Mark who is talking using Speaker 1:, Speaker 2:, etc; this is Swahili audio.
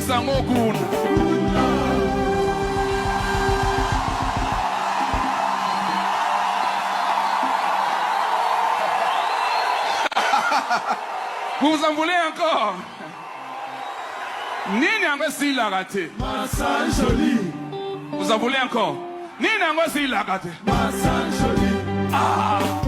Speaker 1: sango kuna. Vous en voulez encore? Nini ango si la raté?
Speaker 2: Massage joli.
Speaker 1: Vous en voulez encore? Nini ango si la raté?
Speaker 2: Massage joli.
Speaker 1: Ah!